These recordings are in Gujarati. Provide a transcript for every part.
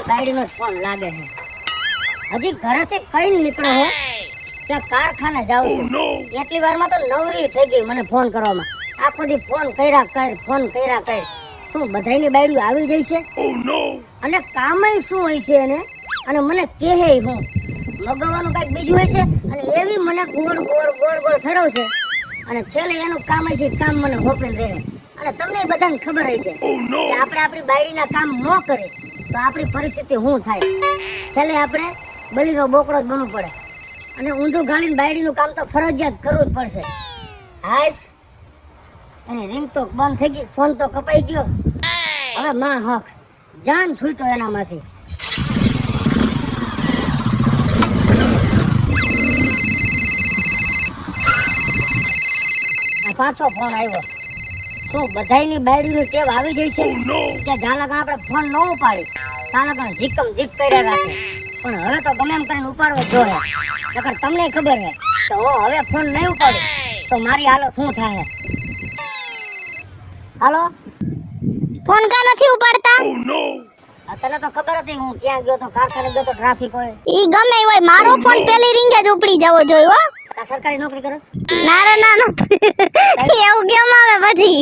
બાયડીનો ફોન લાગે છે. હજી ઘરેથી કઈ નીકળો હો ત્યાં કારખાને જાઉં છું. એટલી વારમાં તો નવરી થઈ ગઈ મને ફોન કરવામાં. આખો દી ફોન કર્યા કર. શું બધાયની બાયડી આવી જાય છે? અને કામય શું હોય છે એને? અને મને કહે હું મગવાનું કઈક બીજું હોય છે અને એવી મને ગોળ ફેરવશે અને છેલ્લે એનું કામ હોય છે કામ મને હોપીને રહે. અને તમને બધાને ખબર હોય છે કે આપણે આપણી બાયડીના કામ ન કરીએ તો આપણી પરિસ્થિતિ શું થાય. છેલ્લે આપણે બલીનો બોકડો જ બનવું પડે અને ઊંધું ગાલીને બાયડીનું કામ તો ફરજિયાત કરવું જ પડશે. હાશ એની રિંગ તો બંધ થઈ ગઈ, ફોન તો કપાઈ ગયો. હવે માં હક જાન છૂટ્યો એનામાંથી. પાછો ફોન આવ્યો. શું બધાયની બાયડીની ટેવ આવી ગઈ છે કે જ્યાં લગન આપણે ફોન ન ઉપાડી ત્યાં લગન જીકમ જીક કર્યા રાખે. પણ હવે તો ગમે એમ કરીને ઉપાડવો જ જોઈએ. નકર તમને ખબર છે કે હવે ફોન નહીં ઉપાડું તો મારી હાલત શું થાય. હાલો, ફોન કા નથી ઉપાડતા? તને તો ખબર હતી હું ક્યાં ગયો તો, કારખાને ગયો તો ટ્રાફિક હોય. ઈ ગમે હોય, મારો ફોન પેલી રિંગે જ ઉપડી જવો જોઈએ હો. સરકારી નોકરી કરસ? ના એવું કેમ આવે પછી?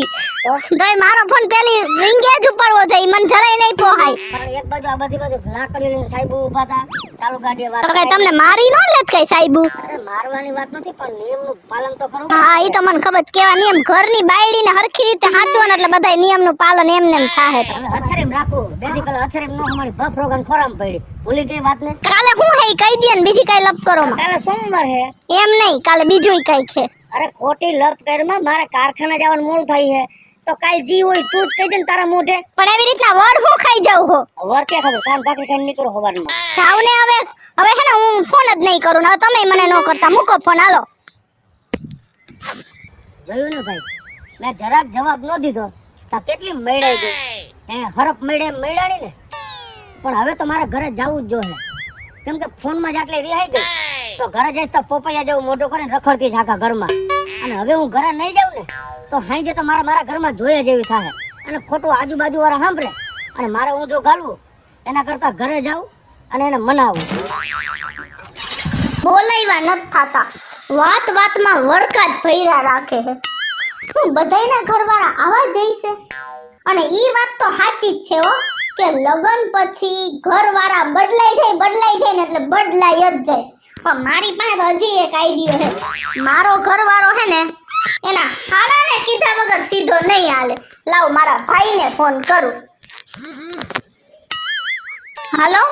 તો મારો ફોન પેલી રિંગે જ ઉપાડવો જોઈએ, મને જરાય નહીં પોહાય. પણ એક બાજુ આ બધી બાજુ લાકડી લઈને સાહેબ ઊભા હતા, ચાલુ ગાડીએ વાત. તો કઈ તમને મારી ન લેત કઈ સાહેબ? અરે મારવાની વાત નથી પણ નિયમનું પાલન તો કરવું. હા ઈ તો મને ખબર છે કેવા નિયમ. ઘરની બાયડીને હરખી રીતે સાચવવાના એટલે બધાય નિયમનું પાલન એમને એમ થાય. હથેરીમ રાખવું. બેદી પેલા હથેરીમ નો હમાડી બફ રોગન ખોરામ પડી. ભૂલી ગઈ વાત ને? કાલે હું હે કહી દે ને બીજી કઈ લપ કરો માં. કાલે સોમવાર હે. એમ નહીં, કાલે બીજું કઈ છે. અરે ખોટી લપ કરમાં મારે કારખાને જવાનું મોડું થઈ છે તો કાલ જી હોય તું જ કહી દે ને તારા મોઢે. પણ એવી રીતના વર હું ખાઈ જાવ હો? વર કે ખાધું સાન ભાખરી ખાઈને નીકળો હવારમાં. જાવ ને હવે હે ને હું ફોન જ નહીં કરું ને. હવે તમે મને ન કરતા, મૂકો ફોન. હાલો. જોયું ને ભાઈ, મેં જરાક જવાબ ન દીધો તો કેટલી મેળાઈ ગઈ. એને હરફ મેળાણી ને. પણ હવે તો મારે ઘરે જવું જ જોઈએ કેમ કે ફોનમાં જ આટલી રિહાઈ ગઈ તો ઘરે જઈશ તો પોપૈયા જેવું મોઢું કરીને રખડતી જ આખા ઘરમાં. અને હવે હું ઘરે નહીં જાઉં ને તો હાંજે તો મારા ઘરમાં જોઈએ જેવી થાય અને ખોટું આજુબાજુ વાળા સાંભળે અને મારે ઊંધું ઘાલવું એના કરતા ઘરે જાઉં અને એને મનાવું. બોલાવ્યા નથી થાતા, વાત વાતમાં વળકા જ ભર્યા રાખે છે. હું બધાયના ઘરવાળા આવા જઈશે અને ઈ વાત તો સાચી જ છે હો કે લગન પછી ઘરવાળા બદલાઈ જાય ને એટલે બદલાઈ જ જાય. પણ મારી પાસે તો હજી એક આઈડિયો છે. મારો ઘરવાળો છે ને એના હાડાને કીધા વગર સીધો નહીં હાલે. લાવ મારા ભાઈને ફોન કરું. હાલો.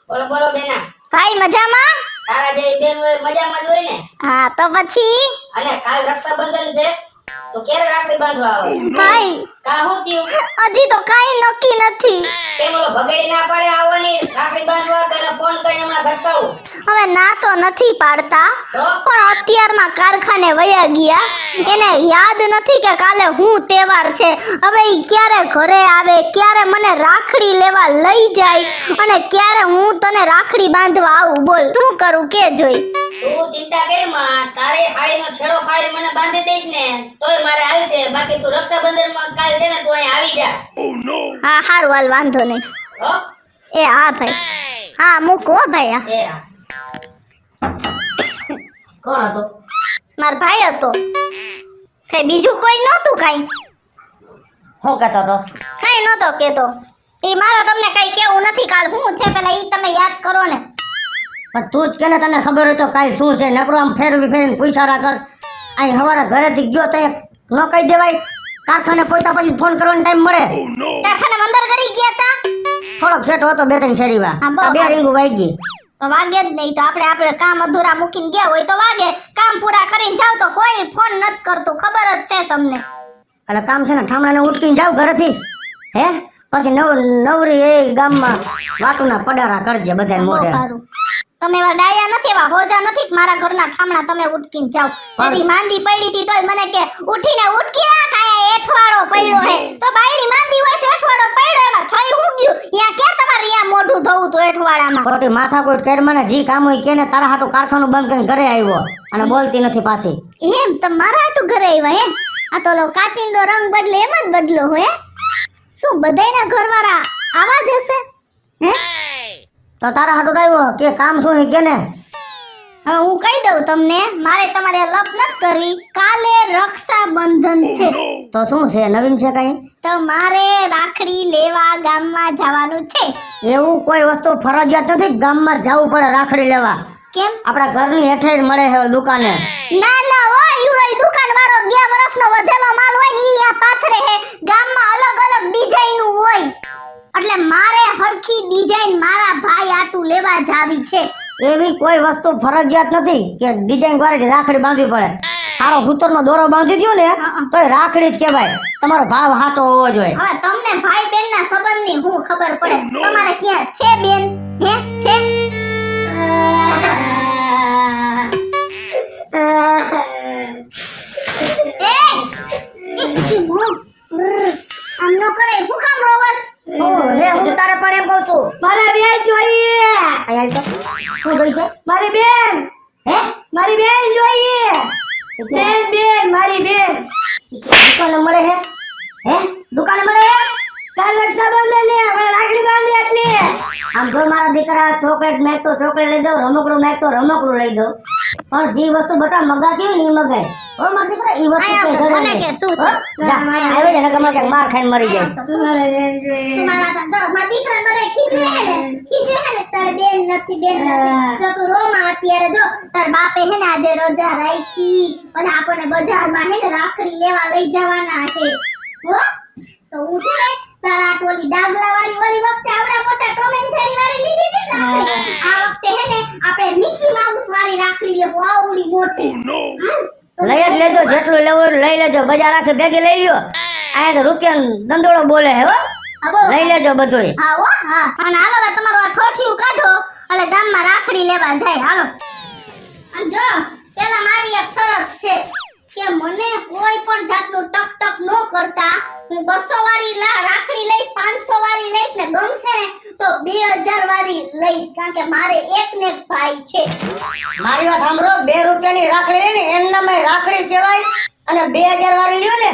બોલો બેના. ભાઈ મજામાં? તારા જેવી બેન હોય મજામાં જ હોય ને. હા તો પછી અને કાલ રક્ષાબંધન છે તો ક્યારે રાખડી બાંધવા આવે? ભાઈ કા હું થયું? હજી તો કાઈ નક્કી નથી. તે બોલો ભગેડી ના પડે આવવાની રાખડી બાંધવા કે ફોન કરીને હમણાં ભટકાવું? હવે ના તો નથી પાડતા પણ અત્યારમાં કારખાને વયા ગયા. એને યાદ નથી કે કાલે હું તહેવાર છે. હવે ઈ ક્યારે ઘરે આવે, ક્યારે મને રાખડી લેવા લઈ જાય અને ક્યારે હું તને રાખડી બાંધવા આવું. બોલ શું કરું કે જોઈ? તું ચિંતા કર માં, તારે હાડીનો છેડો ફાડી મને બાંધી દઈશ ને તોય મારે આવી છે. બાકી તું રક્ષાબંધનમાં કાલ છે ને તું અહીં આવી જા. હા હારું હાલ, વાંધો નહીં. હો એ હા ભાઈ, હા મૂકો ભાઈ. હા એ હા. કોણ હતો? મારો ભાઈ હતો. કઈ બીજું કોઈ નહોતું. કઈ હું કહેતો હતો? કઈ નહોતો કેતો. એ મારા તમને કઈ કેવું નથી. કાલ હું છે પેલા ઈ તમે યાદ કરો ને. પણ તું જ કેને તને ખબર હોય તો કાલ શું છે. નકરો આમ ફેરવીને પૂછારા કર. અહીં હવારે ઘરેથી ગયો તો ન કહી દેવાય. કારખાને પહોંચ્યા પછી ફોન કરવાનો ટાઈમ મળે. કારખાને અંદર કરી ગયા તા. થોડોક સેટ હતો બે ત્રણ શેરીવા. હા, બે રીંગું વાગી ગઈ તો વાગે જ નહીં. તો આપણે કામ અધૂરા મૂકીને ગયા હોય તો વાગે. કામ પૂરા કરીને જાવ તો કોઈ ફોન નથી કરતું. ખબર જ છે તમને. એટલે કામ છે ને ઠામડાને ઉઠકીને જાવ ઘરેથી. હે પછી નવરી એ ગામમાં વાતુના પડારા કરજે બધાને મોઢે. તમે એવા ડાયા નથી, એવા હોજા નથી કે મારા ઘરના ઠામણા તમે ઉઠકીને જાવ. એની માંદી પડી હતી તોય મને કે ઉઠીને ઉઠકી ના ખાય, એઠવાડો પડ્યો હે. તો બાયડી માંદી હોય તો એઠવાડો પડ્યો એમાં થઈ હું ગયું. યા કે તમારે યા મોઢું ધોવું તો એઠવાડામાં. ખોટી માથાકૂટ કર મને જી કામ હોય કેને. તારા હાટું કારખાનું બંધ કરીને ઘરે આવ્યો અને બોલતી નથી પાછી. એમ તમારા હાટું ઘરે આવ્યા હે? આ તો લો કાચિંડો રંગ બદલે એમ જ બદલો હોય. શું બધાયના ઘરવાળા આવા જ હશે? હે તો તારા હાટું આવ્યો કે કામ શું છે કે ને? હવે હું કહી દઉં તમને, મારે તમારે લપ નથી કરવી. કાલે રક્ષાબંધન છે તો શું છે, નવીન છે કઈ? તો મારે રાખડી લેવા ગામમાં જવાનું છે. એવું કોઈ વસ્તુ ફરજિયાત નથી ગામમાં જવું પડે રાખડી લેવા. કેમ? આપણા ઘરની હેઠે જ મળે છે દુકાને. ના ના હો, ઈવડો દુકાન વાળો 2 વર્ષનો વધેલો માલ હોય ને ઈ આ પાથરે હે. ગામમાં અલગ અલગ ડિઝાઇન હોય, એટલે મારે હરખી ડિઝાઇન મારા ભાઈ આટું લેવા જાવી છે. એવી કોઈ વસ્તુ ફરજિયાત નથી કે ડિઝાઇન વાળી જ રાખડી બાંધવી પડે. તારો હુતરનો દોરો બાંધી દ્યો ને તોય રાખડી જ કહેવાય. તમારો ભાવ સાચો હોવો જોઈએ. હવે તમને ભાઈ બેન ના સંબંધની હું ખબર પડે? તમારે ક્યાં છે બેન? હે છે? આમ નો કરે, હું કામ રોવસ? હું તારે પર એમ કહું છું, મારે બેન જોઈએ. અહીંયા તો શું જોઈશે? મારી બેન, હે મારી બેન જોઈએ. બેન બેન મારી બેન. દુકાને મળે હે? હે દુકાને મળે હે? કાલ રક્ષાબંધન ને આપણે રાખડી બાંધી એટલે આમ જો મારા દીકરા ચોકલેટ મેકતો ચોકલેટ લઈ દઉં, રમકડું મેકતો રમકડું લઈ દઉં, પણ જે વસ્તુ બટા મગાતી હોય ને એ મગાય. ઓ મારા દીકરા ઈ વસ્તુ કે ઘરે મને કે શું છે? આવે છે ને કમળ કે માર ખાઈને મરી જાય. મારા દીકરા મને કીધું હે ને તાર બેન નથી બેન નથી. તો તું રોમાં અત્યારે જો તાર બાપે હે ને આજે રજા રાખી અને આપણને બજારમાં હે ને રાખડી લેવા લઈ જવાના છે. હો તો હું છે ને તારા ટોલી ડાગલા વાળી ઓલી વખતે આપડા મોટા ટોમ એન્ડ જેરી વાળી લીધી હતી ને આપણે. આ વખતે હે ને આપણે મિકી માઉસ વાળી રાખડી લેવું આવડી મોટી. લઈ જ લેજો, જેટલું લેવું હોય લઈ લેજો. બજાર આખી ભેગી લઈ લ્યો. અહીંયા તો રૂપિયા દંડોળો બોલે હે હો. લઈ લેજો બધુંય. હા હો હા. અને હાલો હવે તમારો આ ઠોઠિયું કાઢો એટલે ગામમાં રાખડી લેવા જાય. હાલો. અને જો પેલા મારી એક શરત છે કે મને કોઈ પણ જાતનું ટક ટક ન કરતા. હું 200 વાળી રાખડી લઈશ, 500 વાળી લઈશ ને ગમશે ને તો 2000 વાળી લઈશ, કારણ કે મારે એક ને એક ભાઈ છે. મારી વાત સાંભળો, 2 રૂપિયાની રાખડી લે ને એમનામાં રાખડી કહેવાય, અને 2000 વાળી લ્યો ને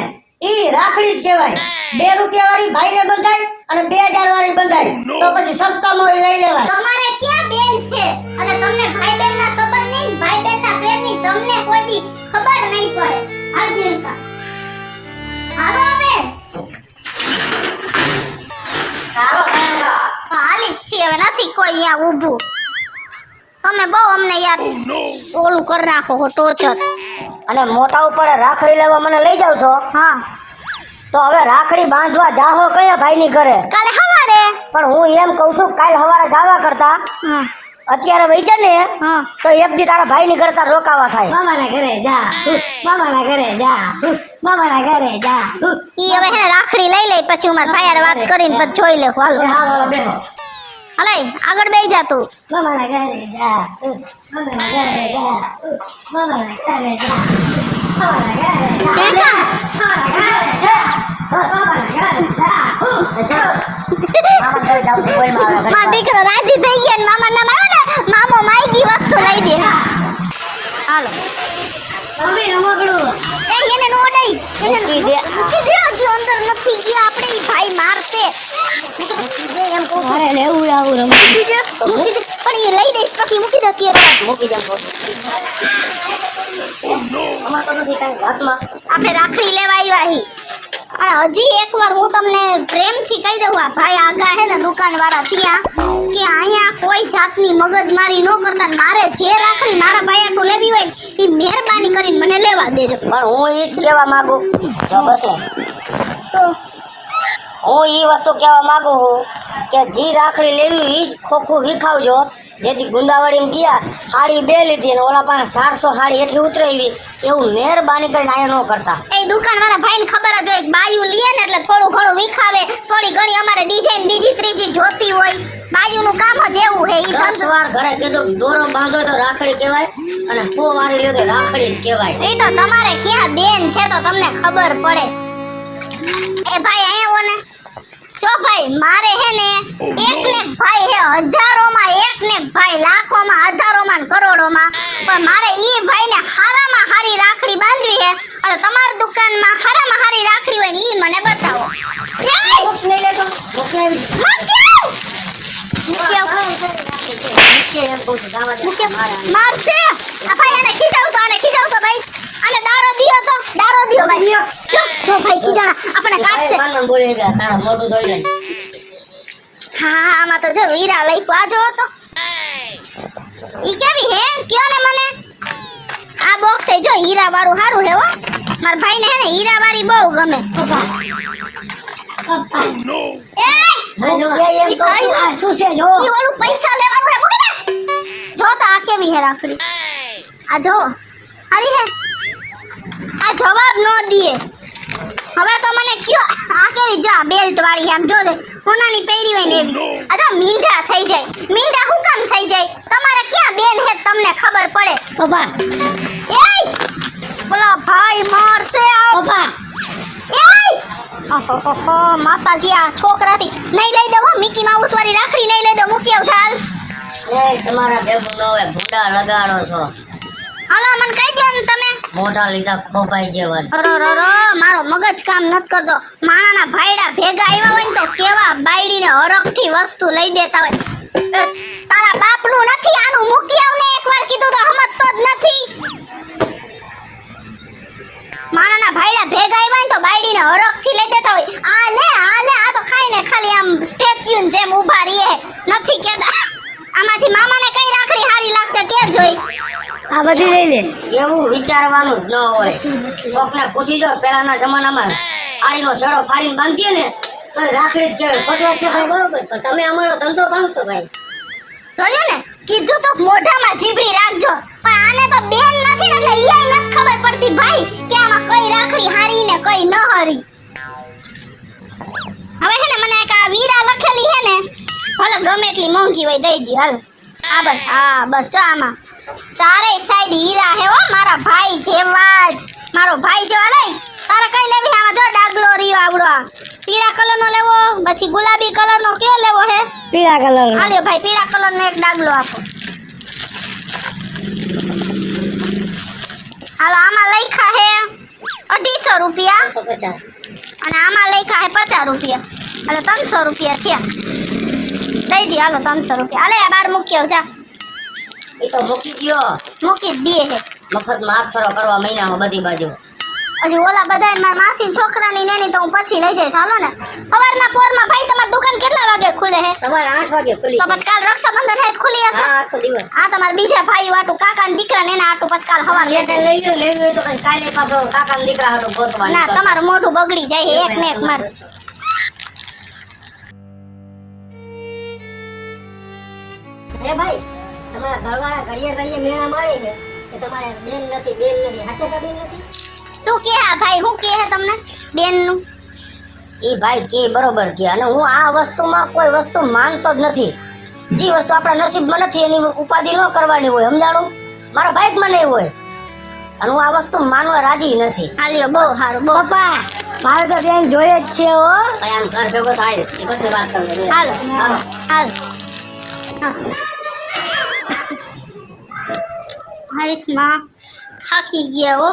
ઈ રાખડી જ કહેવાય. 2 રૂપિયા વાળી ભાઈને બંધાય અને 2000 વાળી બંધાય તો પછી સસ્તામાં લઈ લેવાય. તમારે ક્યાં બેન છે અને તમને ભાઈ બેન ના સંબંધ નહીં, ભાઈ બેન ના પ્રેમ ની તમને કોઈ દી ખબર નહીં પડે. આજીવકા હાલો હવે હાલી જ છીએ, હવે નથી કોઈ અહીંયા ઊભું. તમે બહુ અમને યાર ઓલું કરી નાખો હો, ટોચર. અને મોટા ઉપર રાખડી લેવા મને લઈ જાવ છો, હા તો હવે રાખડી બાંધવા જાહો કયા ભાઈની ઘરે? કાલે સવારે. પણ હું એમ કહું છું કાલ સવારે જાવા કરતા હા અત્યારે વઈ જા ને હા તો એક દી તારા ભાઈની ઘરે તાર રોકાવા થાય. મામાના ઘરે જા, મામાના ઘરે જા, મામાના ઘરે જા. ઈ હવે હે રાખડી લઈ લે પછી હું મારા ભાઈ વાત કરીને પછી જોઈ લે. હાલો હાલો બેહો. હલે આગળ બેહી જા તું. મામાના ઘરે જા, મામાના ઘરે જા, મામાના ઘરે જા, મામાના ઘરે જા, કેકા મામાના ઘરે જા, મામાના ઘરે જા. મામા ઘરે જાવ તો કોઈ મારા ઘરે. મારા દીકરો રાજી થઈ ગયા ને મામા ના મારે ને મામો માઈગી વસ્તુ લઈ દે. હાલો મમ્મી રમકડું એ એને નો દઈ, એને મૂકી દે. મૂકી દે. હજી અંદર નથી ગયા આપણે, ઈ ભાઈ મારશે. એમ કહું મારે લેવું આવું રમકડું. મૂકી દે, મૂકી દે. પણ એ લઈ દઈશ પછી મૂકી દે કે મૂકી દે. અમાર તો નથી કાંઈ હાથમાં. આપણે રાખડી લેવા આવ્યા હી. અને હજી એકવાર હું તમને પ્રેમથી કહી દઉં, આ ભાઈ આગા હે ને દુકાનવાળા ત્યાં કે અહીંયા કોઈ જાતની મગજમારી ન કરતા. મારે જે રાખડી મારા ભાઈ આટલું લેવી હોય એ મહેરબાની કરીને મને લેવા દેજો. પણ હું ઈ જ કહેવા માંગુ જો બસ ને તો હું ઈ વસ્તુ કહેવા માંગુ છું કે જી રાખડી લેવી ઈ જ ખોખું વિખાવજો. જેથી ગુંદાવાડીમાં ગયા સાડી 2 લીધી અને ઓલા પાસે 400 સાડી હેઠી ઉતરાવી, એવું મહેરબાની કરીને આયા ન કરતા. એ દુકાનવાળા ભાઈને ખબર જ હોય બાયું લે ને એટલે થોડું ઘણું વિખાવે, થોડી ઘણી અમારે ડિઝાઇન બીજી ત્રીજી જોતી હોય. બાયુનું કામ જ એવું હે. ઈ 10 વાર ઘરે કીધું દોરો બાંધો તો રાખડી કહેવાય અને 100 વારી લ્યો તો રાખડી જ કહેવાય. એ તો તમારે ક્યાં બેન છે તો તમને ખબર પડે. એ ભાઈ આયા હો ને. જો ભાઈ મારે હે ને એક ને એક ભાઈ હે, હજારોમાં એક ને એક ભાઈ, લાખોમાં, હજારોમાં, કરોડોમાં. પણ મારે ઈ ભાઈને હારામાં હારી રાખડી બાંધવી હે અને તમારી દુકાનમાં હારામાં હારી રાખડી હોય ને ઈ મને બતાવો. બોક્સ લઈ લેતો. બોક્સ આવી. મૂક્યું! મૂકી આવ. નીચે એમ કહું છું, ગાવા દે. મારા મારશે આ ભાઈ, આને ખીજાવતો ભાઈ, આને દારો દિયો તો, દારો દિયો ભાઈ. જો ભાઈ ખીજાણા આપણે કાઢશે. ભાઈ બોલી ગયા, તારા મોઢું જોઈ લે. હા આમાં તો જો વીરા લખ્યું, આ જો તો ઈ કેવી હે, કયો ને મને. આ બોક્સ એ જો હીરા વાળું હારું હે હો. મારા ભાઈને હે ને હીરા વાળી બહુ ગમે. એ એમ કહું છું, આ શું છે જો? ઈ ઓલું પૈસા લેવાનું હે, મૂકી દે. જો તો આ કેવી હે રાખડી, આ જો હારી હે. આ જવાબ નો દીએ. હવે તો મને કયો આ કેવી જો બેલ્ટ વાળી આમ જો દે, હોનાની પહેરી હોય ને એવી. આ જો મીંઢા થઈ જાય. મીંઢા હું કામ થઈ જાય? તમારે ક્યાં બેન હે તમને ખબર પડે? પપ્પા, એય બોલો ભાઈ મારશે આ. પપ્પા, એય ઓહો માતાજી, આ છોકરાથી નહીં લઈ દો મિકી માઉસ વાળી રાખડી, નહીં લઈ દો. મૂકી આવ ચાલ. એ તમારા ભેગું ન હોય, ભૂંડા લગાડો છો. હાલો મને કહી દો ને તમે. મોઢા લીધા ખોપાઈ જેવા. મારો મગજ કામ નત કરતો. માણાના ભાઈડા ભેગા આવ્યા હોય ને તો કેવા બાયડીને હરખથી વસ્તુ લઈ દેતા હોય. તારા બાપનું નથી, આનું મૂકી આવ ને. એકવાર કીધું તો સમજતો જ નથી. માણાના ભાઈડા ભેગા આવ્યા ને તો બાયડીને હરખથી લઈ દેતા હોય. આ તો ખાઈને ખાલી આમ સ્ટેચ્યુન જેમ ઊભા રહીએ નથી કેતા. આમાંથી મામાને કઈ રાખડી હારી લાગશે કે જોઈ. આ બધી લઈ લે. એવું વિચારવાનું જ ન હોય. કોકને પૂછી જો, પહેલાના જમાનામાં આડીનો શેડો ફાડીને બાંધીએ ને તો રાખડી જ કહેવાય. પટવા છે ભાઈ, બરોબર, પણ તમે અમારો ધંધો ભાંગશો ભાઈ. જોયું ને, કીધું તો મોઢામાં જીભડી રાખજો. પણ આને તો બેન નથી ને એટલે ઈયાય નથી ખબર પડતી ભાઈ કે આમાં કઈ રાખડી હારી ને કઈ ન હારી. હવે હે ને મને એક આ વીરા લખેલી હે ને, ભલે ગમે એટલી મોંઘી હોય દઈ દી. હાલ આ બસ જો આમાં ચારેય સાઈડ હીરા હે હો, મારા ભાઈ જેવા જ. મારો ભાઈ જેવા લઈ. તારે કઈ લેવી? આમાં જો ડાગલો રીયો આવડો. પીળા કલરનો લેવો, પછી ગુલાબી કલરનો કયો લેવો હે? પીળા કલર. હાલ્યો ભાઈ, પીળા કલરનો એક ડાગલો આપો. હાલો આમાં લખ્યા હે 250 રૂપિયા 150. અને આમાં લખ્યા હે 50 રૂપિયા. હાલો 300 રૂપિયા થયા. દઈ દી હાલો 300 રૂપિયા. હાલે આ બાર મૂકી આવ જા. એ તો મૂકી ગયો. મૂકી જ દીએ હે. મફતમાં હાથ ફરો કરવા મહિનામાં બધી બાજુ. હજી ઓલા બધા મારા માસી છોકરાની નેની તો હું પછી લઈ જઈશ. હાલો ને સવારના પોરમાં ભાઈ તમારી દુકાન કેટલા વાગે ખુલે હે? સવારે 8 વાગે ખુલી. તો પછી કાલ રક્ષાબંધન હે ખુલી હશે. હા, આખો દિવસ. આ તમારા બીજા ભાઈ વાટું કાકા ને દીકરા ને એના આટું પછી કાલ સવાર એટલે લઈ લો, લેવી હોય તો કઈ કાલે પાછો કાકા દીકરા હાટું ગોતવાનું. ના તમારું મોઢું બગડી જાય એક ને એક માર. હે ભાઈ, તમારા ઘરવાળા ઘડીએ મેળા મારે છે કે તમારે બેન નથી. હાચે કા બેન નથી? શું કે હા ભાઈ, હું કે હે તમને બેન નું? ઈ ભાઈ કે બરોબર કે, અને હું આ વસ્તુમાં કોઈ વસ્તુ માનતો જ નથી. જે વસ્તુ આપણા નસીબમાં નથી એની ઉપાધિ ન કરવાની હોય, સમજાણું? મારા ભાઈ જ મને હોય અને હું આ વસ્તુ માનવા રાજી નથી. હાલ્યો બહુ સારું. બહુ પપ્પા, મારે તો બેન જોઈએ જ છે હો. આમ ઘર ભેગો થાય એ પછી વાત કરજો. હાલો હાલો. હાઈસમાં થાકી ગયા હો.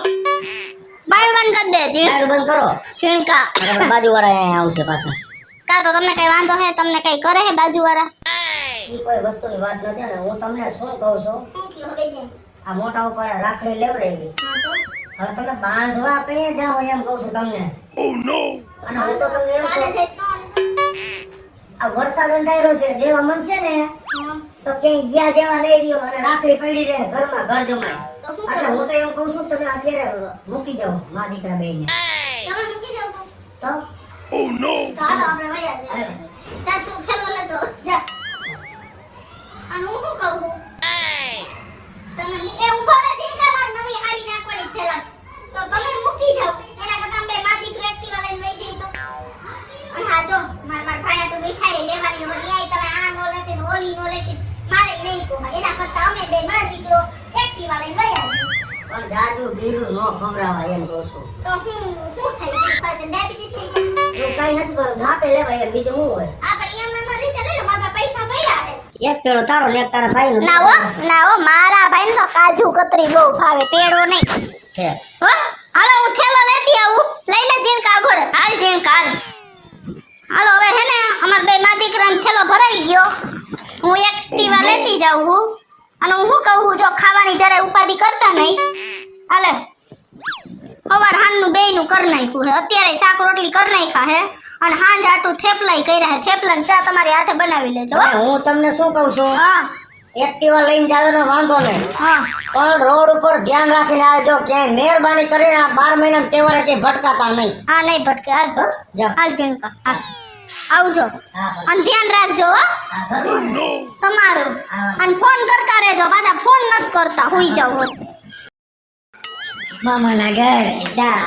બાર બંધ કરી દે. બારું બંધ કરો. ચીણકા બાજુવાળા અહીંયા આવશે પાછા. કા તો તમને કઈ વાંધો હે? તમને કઈ કરે હે બાજુવાળા? ઈ કોઈ વસ્તુની વાત નથી ને હું તમને શું કહું છું, આ મોટા ઉપર રાખડી લેવડાવી. હવે તમે બાંધવા કઈ જાઓ એમ કહું છું તમને. અને હું તો તમને એમ કહું, આ વરસાદ અંધારો છે, દેવા મન છે ને તો ક્યાંય ગયા જેવા નહીં રહ્યો અને રાખડી પડી રહે ઘરમાં, ઘર જમાય. એટલે હું તો એમ કહું છું તમે અત્યારે મૂકી જાઓ મા દીકરા બેયને. તમે મૂકી જાવ તો ચાલો આપણે વયા જઈએ. જા તું ખેલો લેતો જા. અને હું શું કહું છું? તમે એ ઉભો રહે ચીણકા માર નવી હાડી નાખવાની થેલા. તો તમે મૂકી જાવ. એના કરતા અમે મા દીકરો એક્ટિવા લઈને વઈ જઈ તો. અને હા જો માર ભાઈ તો મીઠાઈ લેવાની હોય. આય તમે આ નો લેતી ને ઓલી નો લેતી મારે નહીં કહો. એના કરતા અમે બે મા દીકરો એક્ટિવા લઈને વયા જઈએ. પણ જાજુ ગીરું ન ખવડાવાય એમ કહું છું. તો હું થઈ ગયું? ડાયાબિટીસ થઈ ગયું? એવું કઈ નથી, પણ ગાપે લેવાય એમ બીજું શું હોય? આપણે એમાં રીતે લઈ લો. મારા પૈસા પડ્યા હે. એક પેડો તારો ને એક તારા ભાઈનો. ના હો મારા ભાઈને તો કાજુ કતરી બહુ ભાવે, પેડો નહીં. છે. હો હાલો હું થેલો લેતી આવું. લઈ લે જીણકા ઘોર. હાલ જીણકા હાલ. હાલો હવે હે ને અમાર બે મા દીકરાનો થેલો ભરાઈ ગયો. હું એક્ટિવા લેતી જાઉં હું અને હું શું કહું જો ખાવાની જયારે ઉપાધિ કરતા નહીં હાલે સવાર હાંજનું બેયનું કરી નાખ્યું હે અત્યારે શાક રોટલી કરી નાખ્યા હે અને હાંજ આટું થેપલાય કર્યા હે થેપલા ચા તમારી હાથે બનાવી લેજો હો. હું તમને શું કહું છું, હા એક્ટિવા લઈને જાવેનો વાંધો નહીં, હા પણ રોડ ઉપર ધ્યાન રાખીને આવજો. ક્યાંય મહેરબાની કરીને આ 12 મહિના તહેવારે કે ભટકાતા નહીં. હા નહીં ભટકે હાલ જાઓ. હાલ જીણકા હાલ આવજો હા, અને ધ્યાન રાખજો હો હા, બરાબર. તમારું અને ફોન કરતા રહેજો પાછા ફોન નથી કરતા હુઈ જાવ મામાના ઘરે જા.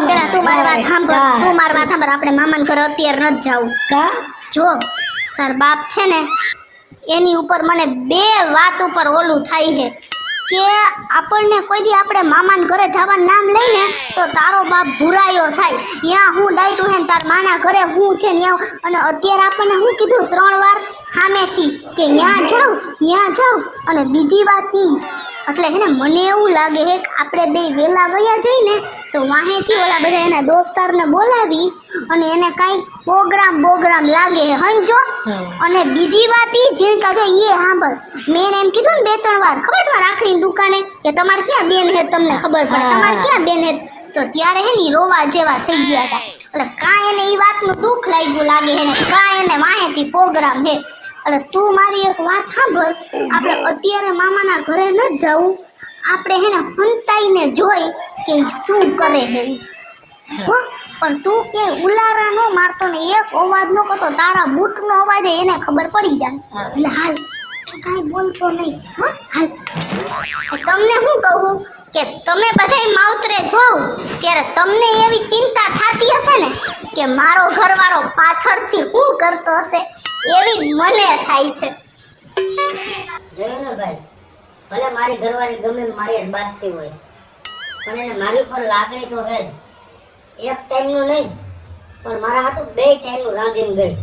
પેલા તું મારી વાત સાંભળ તું મારી વાત સાંભળ આપણે મામાને ઘરે અત્યારે નથી જાવું કા? જો તાર બાપ છે ને એની ઉપર મને બે વાત ઉપર ઓલું થાય છે કે આપણને કોઈ દી આપણે મામાને ઘરે જવાનું નામ લઈને તો તારો બાપ ભૂરાયો થાય ત્યાં હું ડાયટું હે ને તાર માના ઘરે હું છે ને અને અત્યારે આપણને હું કીધું 3 વાર સામેથી કે ત્યાં જાઉં અને બીજી વાત ઈ એટલે હે ને મને એવું લાગે છે કે આપણે બે વેલા વયા જઈને તો વાહેથી ઓલા બધા એના દોસ્તારને બોલાવી અને એને કાંઈ પ્રોગ્રામ લાગે છે હંજો. અને બીજી વાત ઈ જીણકા જો એ સાંભળ મેં એમ કીધું ને 2-3 વાર ખબર તમારે રાખડીની દુકાને કે તમારે ક્યાં બેન હે તમને ખબર પડે તમારે ક્યાં બેન હે તો ત્યારે હે ને ઈ રોવા જેવા થઈ ગયા હતા એટલે કાંઈ એને એ વાતનું દુઃખ લાગ્યું લાગે છે ને કાંઈ એને વાહેથી પ્રોગ્રામ હે એટલે તું મારી એક વાત સાંભળ આપણે અત્યારે મામાના ઘરે ન જવું આપણે હે ને હંતાઈને જોઈ કે ઈ શું કરે છે ઈ. હો પણ તું કે ઉલારા નો મારતો ને એક અવાજ નો કરતો તારા બૂટનો અવાજ એને ખબર પડી જાય એટલે હાલ કાંઈ બોલતો નહીં હો હાલ તમને હું કહું કે તમે બધાય માવતરે જાઓ ત્યારે તમને એવી ચિંતા થતી હશે ને કે મારો ઘરવાળો પાછળથી શું કરતો હશે એવી મને થાય છે. જોયું ને ભાઈ, ભલે મારી ઘરવાળી ગમે મારી હારે બાંધતી હોય પણ એને મારી ઉપર લાગણી તો હે જ. એક ટાઈમનું નહીં પણ મારા હાટું 2 ટાઈમનું રાંધીને ગઈ.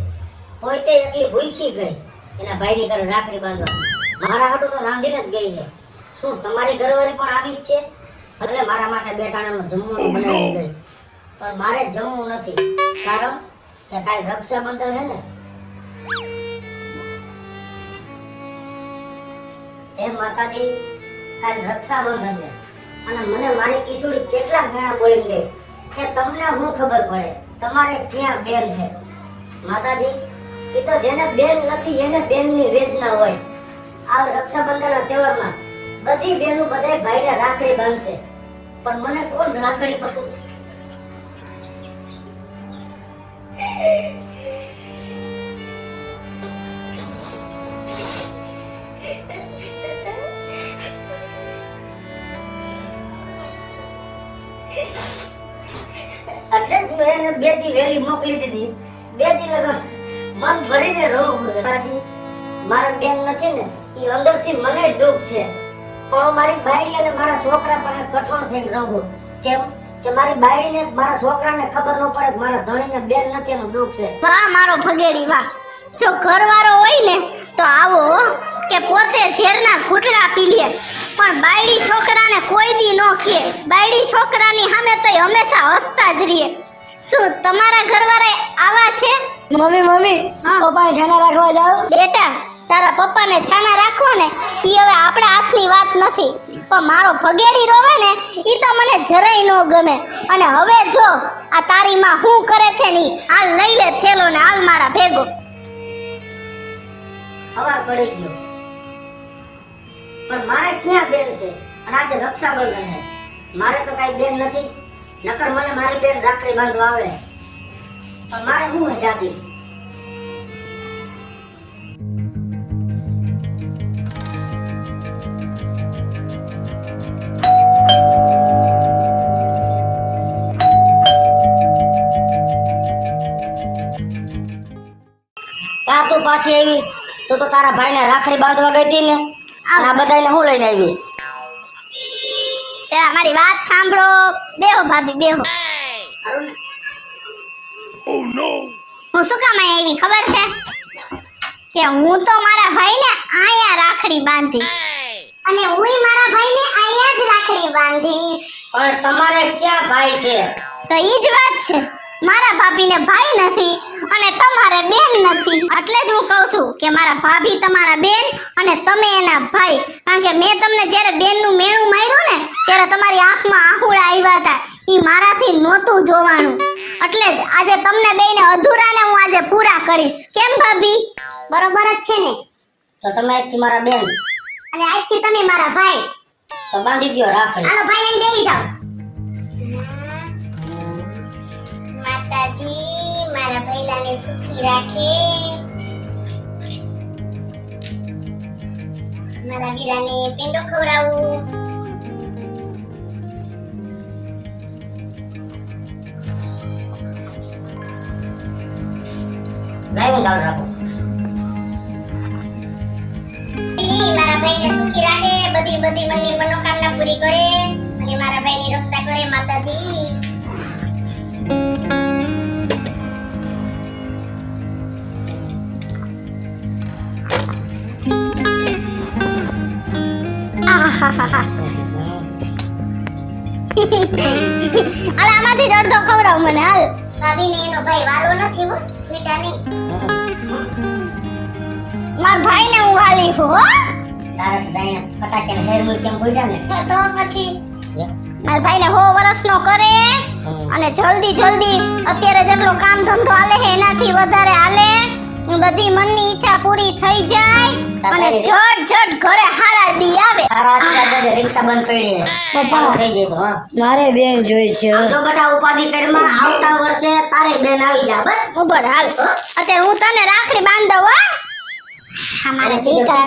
પોતે એકલી ભૂખી ગઈ એના ભાઈની ઘરે રાખડી બાંધવા. મારા હાટું તો રાંધીને જ ગઈ છે. શું તમારી ઘરવાળી પણ આવી જ છે? એટલે મારા માટે 2 ટાણાનું જમવાનું બનાવીને ગઈ. પણ મારે જમવું નથી, કારણ કે કાંઈ રક્ષાબંધન હે ને એ માતાજી કાલ રક્ષાબંધન છે અને મને મારી કિશોરી કેટલા ઘણા બોલીને ગઈ કે તમને શું ખબર પડે તમારે ક્યાં બેન છે. માતાજી એ તો જેને બેન નથી એને બેનની વેદના હોય. આ રક્ષાબંધનના તહેવારમાં બધી બહેનો બધાય ભાઈને રાખડી બાંધશે પણ મને કોણ રાખડી પકડે? એટલે જ મેં એને 2 દી વહેલી મોકલી દીધી. 2 દી લગન મન ભરીને રહું. મારા બેન નથી ને એ અંદરથી મને જ દુઃખ છે પણ હું મારી બાયડી અને મારા છોકરા પાસે કઠોળ થઈને રહું. કેમ કે મારી બાયડીને મારા છોકરાને ખબર ન પડે કે મારા ધણીને બેન નથી એનું દુઃખ છે. વાહ મારો ભગેડી વાહ. જો ઘરવાળો હોય ને તો આવો કે પોતે ઝેરના ઘૂંટડા પી લે પણ બાયડી છોકરાને કોઈ દી ન કહે. બાયડી છોકરાની સામે તો હંમેશા હસતા જ રહે. શું તમારા ઘરવાળા આવા છે? મમ્મી પપ્પાને છાના રાખવા જાવ. બેટા તારા પપ્પાને છાના રાખવા ને ઈ હવે આપણા હાથની વાત નથી પણ મારો ભગેડી રોવે ને ઈ તો મને જરાય ન ગમે. અને હવે જો આ તારી માં શું કરે છે ને હાલ લઈ લે થેલો ને હાલ મારા ભેગો. સવાર પડી ગયો પણ મારે ક્યાં બેન છે? અને આજે રક્ષાબંધન છે મારે તો કઈ બેન નથી. નકર મને મારી બેન રાખડી બાંધવા આવે પણ મારે શું જાગી. કા તું પાછી આવી તો તારા ભાઈને રાખડી બાંધવા ગઈ હતી ને અને આ બધાને હું લઈને આવી? એ મારી વાત સાંભળો. બેહો ભાભી બેહો. હું શું કામ અહીંયા આવી ખબર છે કે હું તો મારા ભાઈને આયા રાખડી બાંધીશ અને હુંય મારા ભાઈને આયા જ રાખડી બાંધીશ. પણ તમારે ક્યાં ભાઈ છે? તો ઈ જ વાત છે મારા ભાભીને ભાઈ નથી અને તમારે બેન નથી. એટલે જ હું કહું છું કે મારા ભાભી તમારા બેન અને તમે એના ભાઈ. કારણ કે મેં તમને જ્યારે બેનનું મેણું માર્યું ને ત્યારે તમારી આંખમાં આહુડા આવ્યા હતા. ઈ મારાથી નહોતું જોવાનું. એટલે જ આજે તમને બેયને અધૂરાને હું આજે પૂરા કરીશ. કેમ ભાભી? બરોબર જ છે ને? તો તમે આજથી મારા બેન અને આજથી તમે મારા ભાઈ. તો બાંધી દ્યો રાખડી. હાલો ભાઈ અહીં બેસી જાઓ. માતાજી મારા ભૈલાને સુખી રાખે. મારા વીરાને પેંડો ખવડાવું. લાઈ હું દાળ રાખું. મારા ભાઈને સુખી રાખે, બધી મનની મનોકામના પૂરી કરે અને મારા ભાઈની રક્ષા કરે માતાજી. આહાહાહા. હાલ આમાંથી જ અડધો ખવડાવ મને હાલ. ભાભીને એનો ભાઈ વાલો નથી હો, બેટા નહીં. મારા ભાઈને હું વાલી છું હો. તારે દાઈને ફટાકે હેર મૂળ કેમ બોલ્યા ને તો પછી મારા ભાઈને 100 વર્ષનો કરે અને જલ્દી અત્યારે જેટલો કામ ધંધો હાલે છે એનાથી વધારે હાલે. બધી મનની ઈચ્છા પૂરી થઈ જાય અને ઝટ ઘરે હારા દી આવે. તારા આસપાસ રિક્ષા બંધ પડી છે. પપ્પા થઈ ગઈ તો મારે બેન જોઈ છે. જો બેટા ઉપાધિ કરમાં આવતા વર્ષે તારે બેન આવી જા બસ. ઉભર હાલ અત્યારે હું તને રાખડી બાંધ દઉં હો. હા મારા દીકરા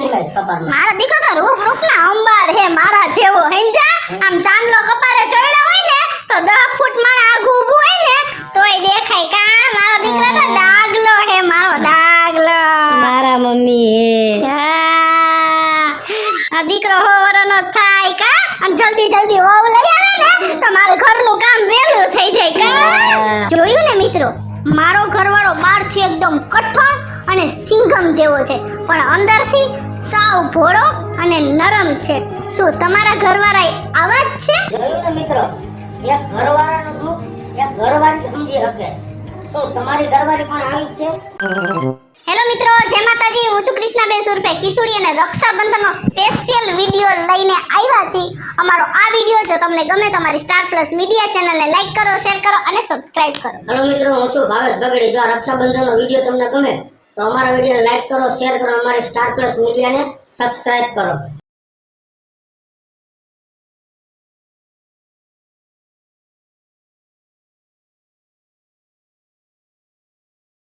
મારા દીકરો તો રૂપના અંબાર હે મારા જેવો હેંજા. આમ ચાંદલો કપારે ચોયડો હોય ને તો 10 ફૂટ મારા આગું ઊભું હોય ને તોય દેખાય કા મારો દીકરો તો ડાગલો હે મારો ડાગલો. મારા મમ્મી હે. આ દીકરો હોવરનો થાય કા અને જલ્દી વહુ લઈ આવે ને તો મારું ઘરનું કામ વેલું થઈ જાય કા. જોયું ને મિત્રો, મારો ઘરવાળો બહારથી એકદમ કઠણ અને સિંઘમ જેવો છે પણ અંદરથી સાવ ભોળો અને નરમ છે. શું તમારા ઘરવાળા આવા જ છે? જોયું ને મિત્રો, એક ઘરવાળાનું દુઃખ એક ઘરવાળી સમજી શકે. શું તમારી ઘરવાળી પણ આવી જ છે? હેલો મિત્રો, જય માતાજી. હું છું કૃષ્ણાબેન ઉર્ફે કિશોરી અને રક્ષાબંધનનો સ્પેશિયલ વિડિયો લઈને આવ્યા છીએ. અમારો આ વિડિયો જો તમને ગમે તો અમારી સ્ટાર પ્લસ મીડિયા ચેનલને લાઈક કરો, શેર કરો અને સબસ્ક્રાઇબ કરો. હેલો મિત્રો, હું છું ભાવેશ બગડી. જો આ રક્ષાબંધનનો વિડીયો તમને ગમે તો અમારા વિડીયોને લાઈક કરો, શેર કરો, અમારી સ્ટાર પ્લસ મીડિયાને સબસ્ક્રાઇબ કરો.